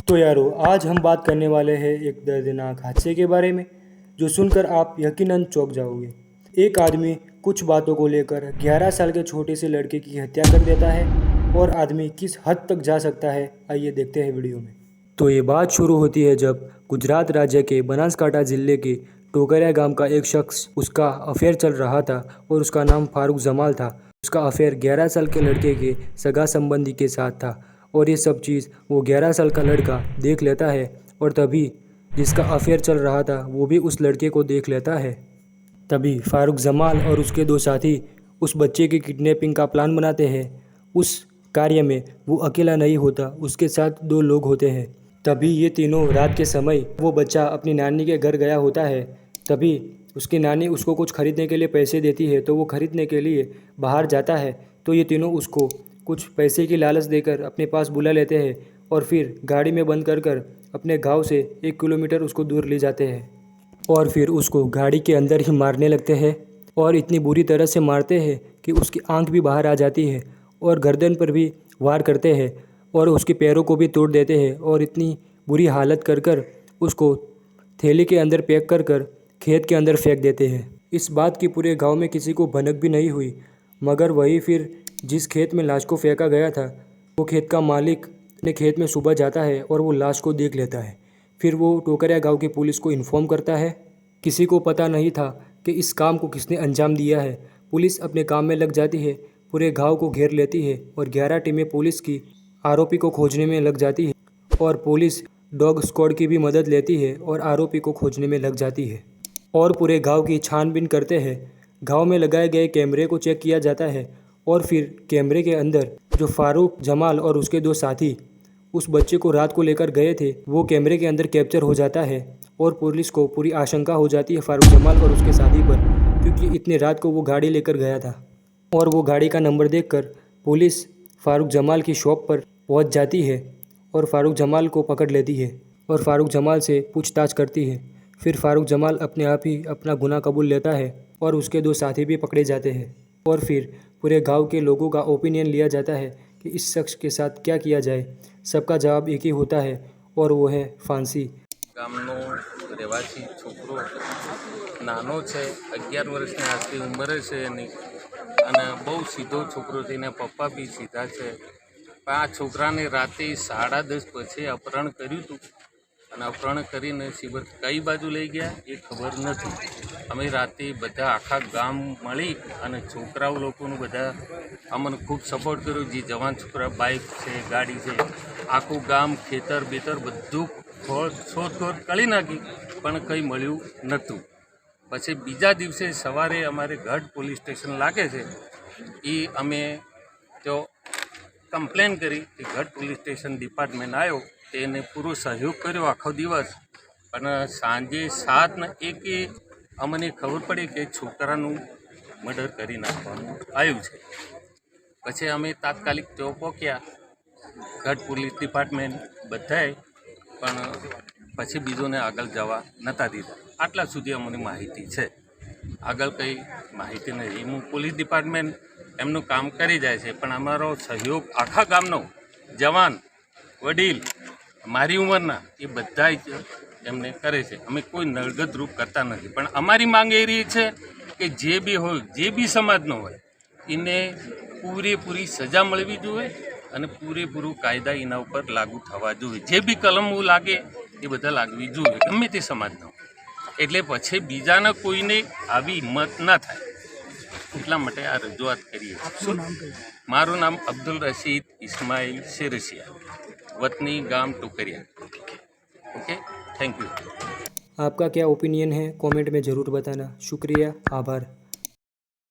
तो यारो आज हम बात करने वाले हैं एक दर्दनाक हादसे के बारे में जो सुनकर आप यकीनन चौंक जाओगे। एक आदमी कुछ बातों को लेकर 11 साल के छोटे से लड़के की हत्या कर देता है और आदमी किस हद तक जा सकता है, आइए देखते हैं वीडियो में। तो ये बात शुरू होती है जब गुजरात राज्य के बनासकांठा जिले के टोकरिया गांव का एक शख्स, उसका अफेयर चल रहा था और उसका नाम फारूक जमाल था। उसका अफेयर 11 साल के लड़के के सगा संबंधी के साथ था और ये सब चीज़ वो 11 साल का लड़का देख लेता है और तभी जिसका अफेयर चल रहा था वो भी उस लड़के को देख लेता है। तभी फारूक जमाल और उसके दो साथी उस बच्चे की किडनैपिंग का प्लान बनाते हैं। उस कार्य में वो अकेला नहीं होता, उसके साथ दो लोग होते हैं। तभी ये तीनों रात के समय वो बच्चा अपनी नानी के घर गया होता है। तभी उसकी नानी उसको कुछ खरीदने के लिए पैसे देती है, तो वो खरीदने के लिए बाहर जाता है। तो ये तीनों उसको कुछ पैसे की लालच देकर अपने पास बुला लेते हैं और फिर गाड़ी में बंद कर कर अपने गांव से 1 किलोमीटर उसको दूर ले जाते हैं और फिर उसको गाड़ी के अंदर ही मारने लगते हैं और इतनी बुरी तरह से मारते हैं कि उसकी आंख भी बाहर आ जाती है और गर्दन पर भी वार करते हैं और उसके पैरों को भी तोड़ देते हैं और इतनी बुरी हालत कर कर उसको थैली के अंदर पैक कर कर खेत के अंदर फेंक देते हैं। इस बात की पूरे गांव में किसी को भनक भी नहीं हुई, मगर वही फिर जिस खेत में लाश को फेंका गया था वो खेत का मालिक अपने खेत में सुबह जाता है और वो लाश को देख लेता है। फिर वो टोकरिया गांव की पुलिस को इन्फॉर्म करता है। किसी को पता नहीं था कि इस काम को किसने अंजाम दिया है। पुलिस अपने काम में लग जाती है, पूरे गांव को घेर लेती है और 11 टीमें पुलिस की आरोपी को खोजने में लग जाती है और पुलिस डॉग स्क्वाड की भी मदद लेती है और आरोपी को खोजने में लग जाती है और पूरे गांव की छानबीन करते हैं। गांव में लगाए गए कैमरे को चेक किया जाता है और फिर कैमरे के अंदर जो फारूक जमाल और उसके दो साथी उस बच्चे को रात को लेकर गए थे वो कैमरे के अंदर कैप्चर हो जाता है और पुलिस को पूरी आशंका हो जाती है फारूक जमाल और उसके साथी पर, क्योंकि इतनी रात को वो गाड़ी लेकर गया था। और वो गाड़ी का नंबर देखकर पुलिस फारूक जमाल की शॉप पर पहुंच जाती है और फारूक जमाल को पकड़ लेती है और फारूक जमाल से पूछताछ करती है। फिर फारूक जमाल अपने आप ही अपना गुनाह कबूल लेता है और उसके दो साथी भी पकड़े जाते हैं और फिर पूरे गांव के लोगों का ओपिनियन लिया जाता है कि इस शख्स के साथ क्या किया जाए। सबका जवाब एक ही होता है और वो है फांसी। ગામનો રહેવાસી છોકરો નાનો છે, 11 વર્ષની આટલી ઉંમરે છે એની, અને બહુ સીધો છોકરો છે. એના પપ્પા બી સીધા છે. પણ આ છોકરાને રાતે 10:30 પછી અપહરણ કર્યું હતું અને અપહરણ કરીને શિબર કઈ બાજુ લઈ ગયા એ ખબર નથી. અમે રાતે બધા આખા ગામ મળી અને છોકરાઓ લોકોનું બધા અમને ખૂબ સપોર્ટ કર્યો. જે જવાન છોકરા, બાઇક છે, ગાડી છે, આખું ગામ ખેતર બેતર બધું શોધખોળ કરી નાખી પણ કંઈ મળ્યું નહોતું. પછી બીજા દિવસે સવારે અમારે ગઢ પોલીસ સ્ટેશન લાગે છે એ અમે તો કમ્પ્લેન કરી કે ગઢ પોલીસ સ્ટેશન ડિપાર્ટમેન્ટ આવ્યો, તેને પૂરો સહયોગ કર્યો આખો દિવસ. પણ સાંજે 7:01 અમને ખબર પડી કે છોકરાનું મર્ડર કરી નાખવાનું આવ્યું છે. પછી અમે તાત્કાલિક તેઓ પહોંચ્યા ગઢ પોલીસ ડિપાર્ટમેન્ટ બધાએ, પણ પછી બીજોને આગળ જવા નહોતા દીધા. આટલા સુધી અમને માહિતી છે, આગળ કંઈ માહિતી નથી. હું પોલીસ ડિપાર્ટમેન્ટ એમનું કામ કરી જાય છે, પણ અમારો સહયોગ આખા ગામનો જવાન, વડીલ, મારી ઉંમરના એ બધા જ એમને કરે છે. અમે કોઈ નળગત રૂપ કરતા નથી, પણ અમારી માંગ એ રહી છે કે જે બી હોય, જે બી સમાજનો હોય, એને પૂરેપૂરી સજા મળવી જોઈએ અને પૂરેપૂરું કાયદા એના ઉપર લાગુ થવા જોઈએ. જે બી કલમો લાગે એ બધા લાગવી જોઈએ, ગમે તે સમાજનો. એટલે પછી બીજાને કોઈને આવી હિંમત ના થાય, એટલા માટે આ રજૂઆત કરીએ. મારું નામ અબ્દુલ રશીદ ઇસ્માઇલ શેરસિયા, વતની ગામ ટોકરિયા. Okay, thank you. आपका क्या ओपिनियन है कमेंट में ज़रूर बताना। शुक्रिया, आभार।